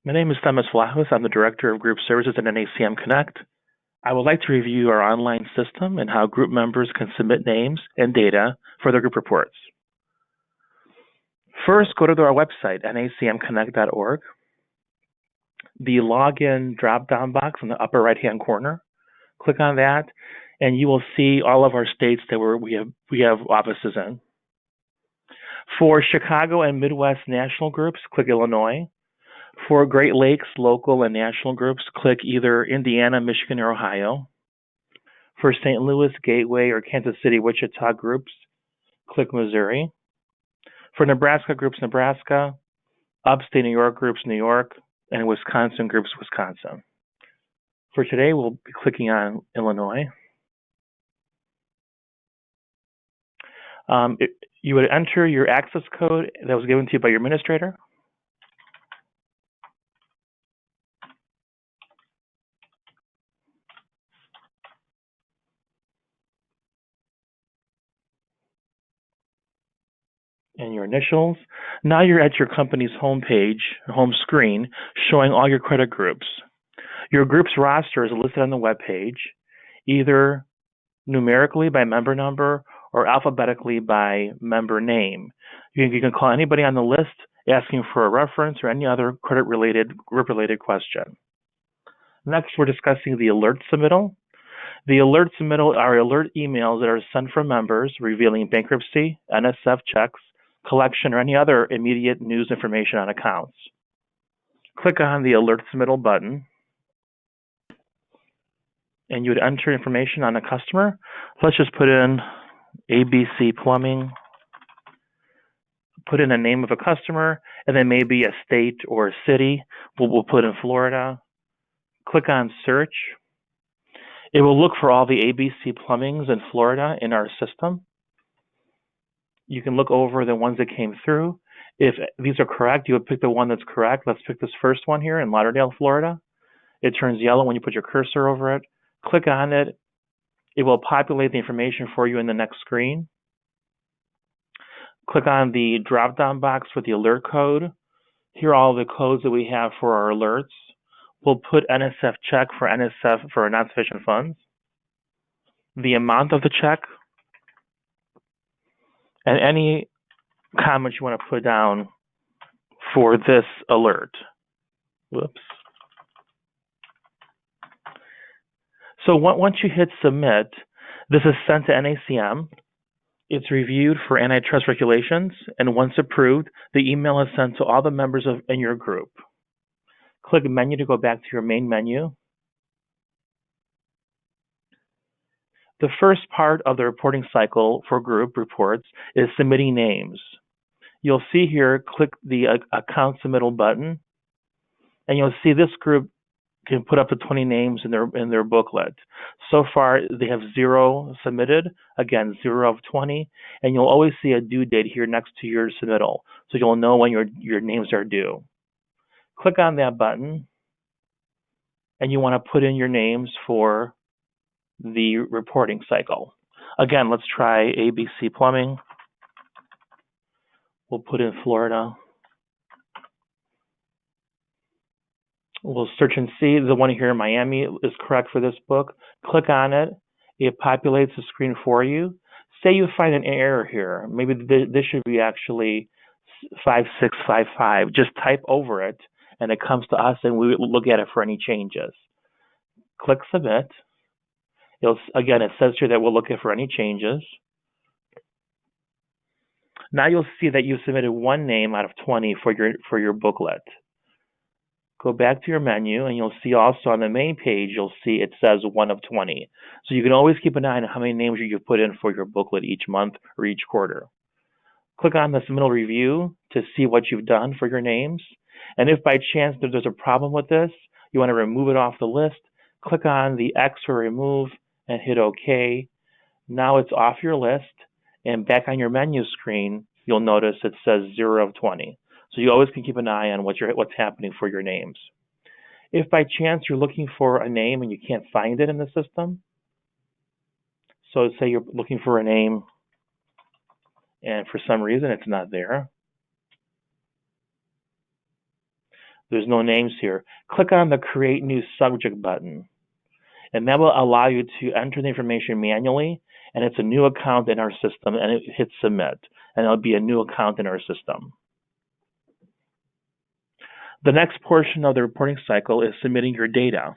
My name is Thomas Vlahos. I'm the Director of Group Services at NACM Connect. I would like to review our online system and how group members can submit names and data for their group reports. First, go to our website, nacmconnect.org. The login drop-down box in the upper right-hand corner. Click on that, and you will see all of our states that we have offices in. For Chicago and Midwest national groups, click Illinois. For Great Lakes local and national groups, click either Indiana, Michigan, or Ohio. For St. Louis, Gateway, or Kansas City, Wichita groups, click Missouri. For Nebraska groups, Nebraska. Upstate New York groups, New York. And Wisconsin groups, Wisconsin. For today, we'll be clicking on Illinois. You would enter your access code that was given to you by your administrator. And your initials. Now you're at your company's home screen, showing all your credit groups. Your group's roster is listed on the web page, either numerically by member number or alphabetically by member name. You can call anybody on the list asking for a reference or any other group-related question. Next, we're discussing the alert submittal. The alert submittal are alert emails that are sent from members revealing bankruptcy, NSF checks, collection, or any other immediate news information on accounts. Click on the alert submittal button, and you would enter information on a customer. Let's just put in ABC Plumbing, put in a name of a customer, and then maybe a state or a city. We'll put in Florida. Click on search. It will look for all the ABC Plumbings in Florida in our system. You can look over the ones that came through. If these are correct, you would pick the one that's correct. Let's pick this first one here in Lauderdale, Florida. It turns yellow when you put your cursor over it. Click on it. It will populate the information for you in the next screen. Click on the drop-down box with the alert code. Here are all the codes that we have for our alerts. We'll put NSF check for NSF for non-sufficient funds, the amount of the check, and any comments you want to put down for this alert. Whoops. So once you hit submit, this is sent to NACM. It's reviewed for antitrust regulations, and once approved, the email is sent to all the members in your group. Click menu to go back to your main menu. The first part of the reporting cycle for group reports is submitting names. You'll see here, click the account submittal button, and you'll see this group can put up to 20 names in their booklet. So far, they have 0 submitted, again, 0 of 20, and you'll always see a due date here next to your submittal, so you'll know when your names are due. Click on that button, and you want to put in your names for the reporting cycle. Again, let's try ABC Plumbing. We'll put in Florida. We'll search and see. The one here in Miami is correct for this book. Click on it. It populates the screen for you. Say you find an error here. Maybe this should be actually 5655. Just type over it, and it comes to us, and we will look at it for any changes. Click Submit. Again, it says here that we'll look at for any changes. Now you'll see that you submitted 1 name out of 20 for your booklet. Go back to your menu, and you'll see also on the main page, you'll see it says 1 of 20. So you can always keep an eye on how many names you put in for your booklet each month or each quarter. Click on the submittal review to see what you've done for your names. And if by chance there's a problem with this, you want to remove it off the list, click on the X for remove and hit OK. Now it's off your list, and back on your menu screen, you'll notice it says 0 of 20. So you always can keep an eye on what's happening for your names. If by chance you're looking for a name and you can't find it in the system, so say you're looking for a name and for some reason it's not there, There's no names here. Click on the Create New Subject button, and that will allow you to enter the information manually, and it's a new account in our system, and it hits Submit, and it'll be a new account in our system. The next portion of the reporting cycle is submitting your data.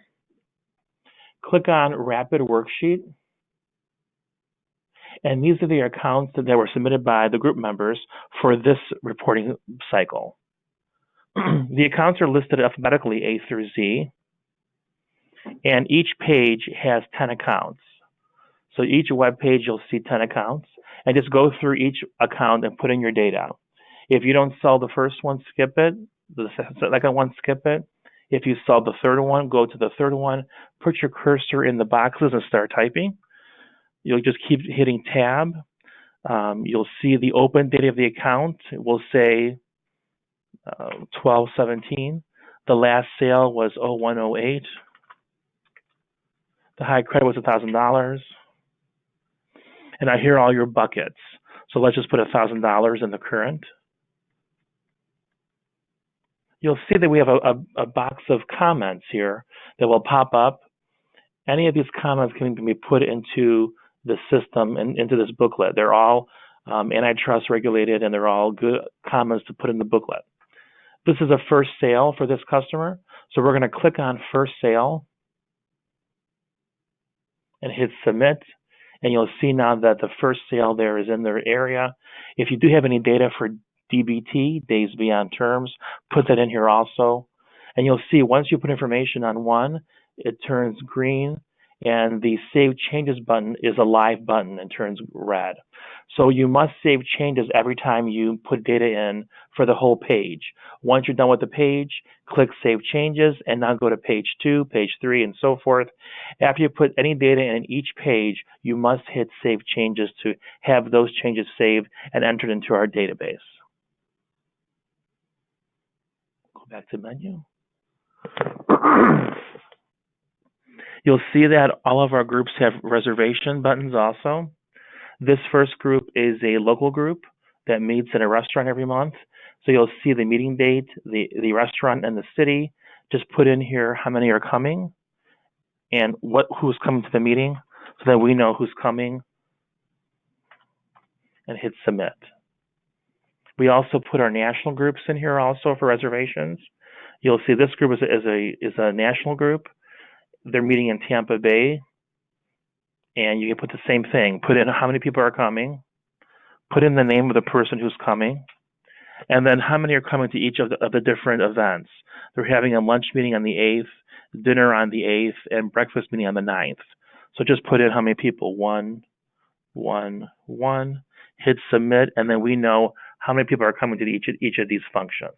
Click on Rapid Worksheet, and these are the accounts that were submitted by the group members for this reporting cycle. The accounts are listed alphabetically A through Z, and each page has 10 accounts. So each web page you'll see 10 accounts, and just go through each account and put in your data. If you don't sell the first one, skip it. The second one, skip it. If you sell the third one, go to the third one, put your cursor in the boxes and start typing. You'll just keep hitting tab. You'll see the open date of the account. It will say 12/17. The last sale was 01/08. The high credit was $1,000. And I hear all your buckets. So let's just put $1,000 in the current. You'll see that we have a box of comments here that will pop up. Any of these comments can be put into the system and into this booklet. They're all antitrust regulated, and they're all good comments to put in the booklet. This is a first sale for this customer. So we're going to click on First Sale and hit Submit. And you'll see now that the first sale there is in their area. If you do have any data for DBT, Days Beyond Terms, put that in here also. And you'll see once you put information on one, it turns green, and the Save Changes button is a live button and turns red. So you must save changes every time you put data in for the whole page. Once you're done with the page, click Save Changes, and now go to page 2, page 3, and so forth. After you put any data in each page, you must hit Save Changes to have those changes saved and entered into our database. Go back to menu. You'll see that all of our groups have reservation buttons also. This first group is a local group that meets in a restaurant every month. So you'll see the meeting date, the restaurant, and the city. Just put in here how many are coming and who's coming to the meeting so that we know who's coming, and hit Submit. We also put our national groups in here also for reservations. You'll see this group is a national group. They're meeting in Tampa Bay, and you can put the same thing. Put in how many people are coming, put in the name of the person who's coming, and then how many are coming to each of the different events. They're having a lunch meeting on the 8th, dinner on the 8th, and breakfast meeting on the 9th. So just put in how many people, 1, 1, 1, hit Submit, and then we know how many people are coming to each of these functions.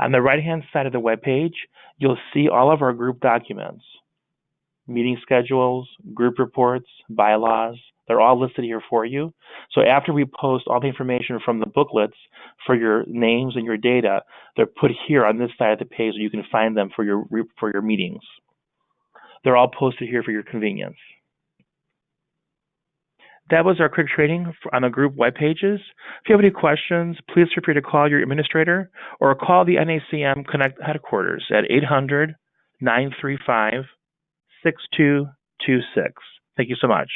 On the right-hand side of the web page, you'll see all of our group documents, meeting schedules, group reports, bylaws. They're all listed here for you. So after we post all the information from the booklets for your names and your data, they're put here on this side of the page so you can find them for your meetings. They're all posted here for your convenience. That was our quick training on the group web pages. If you have any questions, please feel free to call your administrator or call the NACM Connect headquarters at 800-935-6226. Thank you so much.